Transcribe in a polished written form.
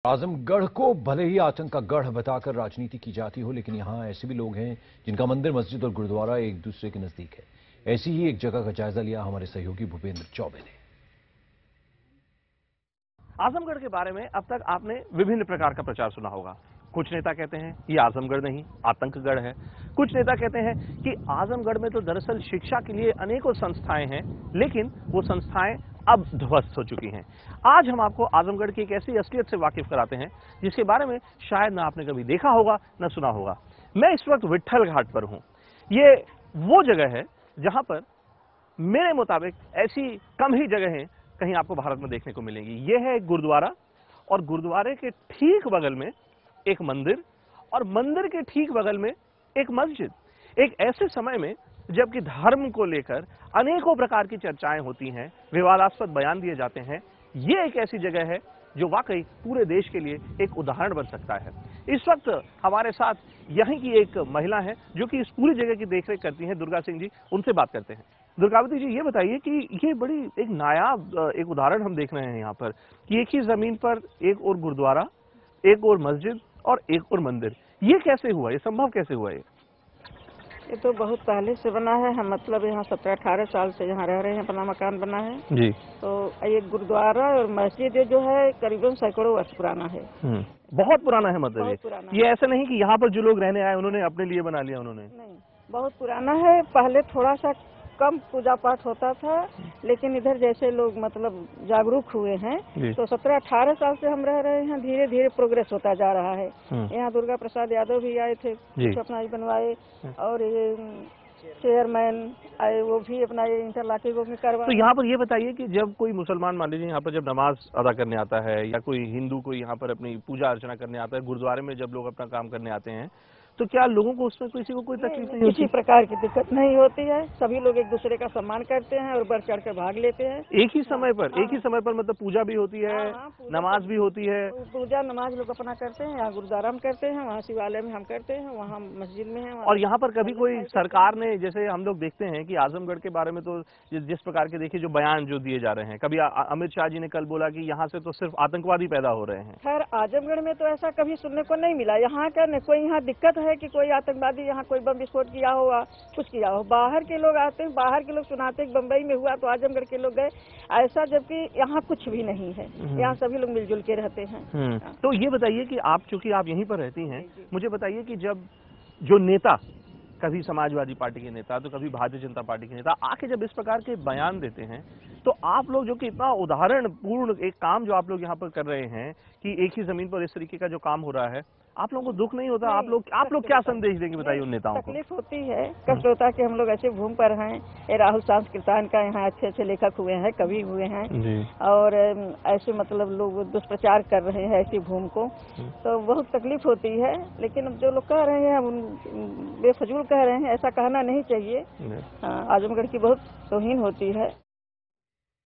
आजमगढ़ को भले ही आतंक का गढ़ बताकर राजनीति की जाती हो, लेकिन यहाँ ऐसे भी लोग हैं जिनका मंदिर, मस्जिद और गुरुद्वारा एक दूसरे के नजदीक है। ऐसी ही एक जगह का जायजा लिया हमारे सहयोगी भूपेंद्र चौबे ने। आजमगढ़ के बारे में अब तक आपने विभिन्न प्रकार का प्रचार सुना होगा। कुछ नेता कहते हैं ये आजमगढ़ नहीं आतंकगढ़ है। कुछ नेता कहते हैं कि आजमगढ़ में तो दरअसल शिक्षा के लिए अनेकों संस्थाएं हैं, लेकिन वो संस्थाएं अब ध्वस्त हो चुकी हैं। आज हम आपको आजमगढ़ की एक ऐसी असलियत से वाकिफ कराते हैं जिसके बारे में शायद ना आपने कभी देखा होगा न सुना होगा। मैं इस वक्त विट्ठल घाट पर हूं। ये वो जगह है जहां पर मेरे मुताबिक ऐसी कम ही जगह हैं कहीं आपको भारत में देखने को मिलेंगी। ये है एक गुरुद्वारा और गुरुद्वारे के ठीक बगल में एक मंदिर और मंदिर के ठीक बगल में एक मस्जिद। एक ऐसे समय में जबकि धर्म को लेकर अनेकों प्रकार की चर्चाएं होती हैं, विवादास्पद बयान दिए जाते हैं, ये एक ऐसी जगह है जो वाकई पूरे देश के लिए एक उदाहरण बन सकता है। इस वक्त हमारे साथ यहीं की एक महिला है जो कि इस पूरी जगह की देखरेख करती हैं, दुर्गा सिंह जी। उनसे बात करते हैं। दुर्गावती जी, ये बताइए कि ये बड़ी एक नायाब एक उदाहरण हम देख रहे हैं यहाँ पर कि एक ही जमीन पर एक और गुरुद्वारा, एक और मस्जिद और एक और मंदिर। ये कैसे हुआ? ये संभव कैसे हुआ? ये तो बहुत पहले से बना है। हम मतलब यहाँ 17-18 साल से यहाँ रह रहे हैं। अपना मकान बना है जी। तो ये गुरुद्वारा और मस्जिद जो है करीबन सैकड़ों वर्ष पुराना है। बहुत पुराना है। मतलब ये ऐसा नहीं कि यहाँ पर जो लोग रहने आए उन्होंने अपने लिए बना लिया। उन्होंने नहीं, बहुत पुराना है। पहले थोड़ा सा कम पूजा पाठ होता था, लेकिन इधर जैसे लोग मतलब जागरूक हुए हैं तो 17-18 साल से हम रह रहे हैं। धीरे धीरे प्रोग्रेस होता जा रहा है। यहाँ दुर्गा प्रसाद यादव भी आए थे, कुछ अपना ही बनवाए, और ये चेयरमैन आए, वो भी अपना ये इंटरलॉकिंग में करवा। तो यहाँ पर ये बताइए कि जब कोई मुसलमान, मान लीजिए यहाँ पर जब नमाज अदा करने आता है, या कोई हिंदू को यहाँ पर अपनी पूजा अर्चना करने आता है, गुरुद्वारे में जब लोग अपना काम करने आते हैं, तो क्या लोगों को उसमें किसी को कोई तकलीफ नहीं होती? किसी प्रकार की दिक्कत नहीं होती है। सभी लोग एक दूसरे का सम्मान करते हैं और बढ़ चढ़ कर भाग लेते हैं। एक ही समय पर मतलब पूजा भी होती है, नमाज भी होती है। पूजा नमाज लोग अपना करते हैं, यहाँ गुरुद्वारा में करते हैं, वहाँ शिवालय में हम करते हैं, वहाँ मस्जिद में है। और यहाँ पर कभी कोई सरकार ने, जैसे हम लोग देखते हैं कि आजमगढ़ के बारे में तो जिस प्रकार के देखिए जो बयान जो दिए जा रहे हैं, कभी अमित शाह जी ने कल बोला कि यहाँ से तो सिर्फ आतंकवादी पैदा हो रहे हैं। खैर आजमगढ़ में तो ऐसा कभी सुनने को नहीं मिला। यहाँ का न कोई यहाँ दिक्कत है कि कोई आतंकवादी यहाँ कोई बम विस्फोट किया होगा, कुछ किया हो। बाहर के लोग आते हैं, बाहर के लोग सुनाते हैं बम्बई में हुआ तो आजमगढ़ के लोग गए, ऐसा, जबकि यहाँ कुछ भी नहीं है। यहाँ सभी लोग मिलजुल के रहते हैं। तो ये बताइए कि आप, चूंकि आप यहीं पर रहती हैं, मुझे बताइए कि जब जो नेता, कभी समाजवादी पार्टी के नेता तो कभी भारतीय जनता पार्टी के नेता आके जब इस प्रकार के बयान देते हैं, तो आप लोग जो कि इतना उदाहरण पूर्ण एक काम जो आप लोग यहाँ पर कर रहे हैं कि एक ही जमीन पर इस तरीके का जो काम हो रहा है, आप लोगों को दुख नहीं होता? आप लोग क्या संदेश देंगे बताइए उन नेताओं को? तकलीफ होती है, कष्ट होता है कि हम लोग ऐसे भूमि पर हैं। ये राहुल सांस्कृतान का यहाँ अच्छे अच्छे लेखक हुए हैं, कवि हुए हैं, और ऐसे मतलब लोग दुष्प्रचार कर रहे हैं ऐसी भूमि को, तो बहुत तकलीफ होती है। लेकिन अब जो लोग कह रहे हैं उन बेफजूल कह रहे हैं, ऐसा कहना नहीं चाहिए। आजमगढ़ की बहुत तौहीन होती है।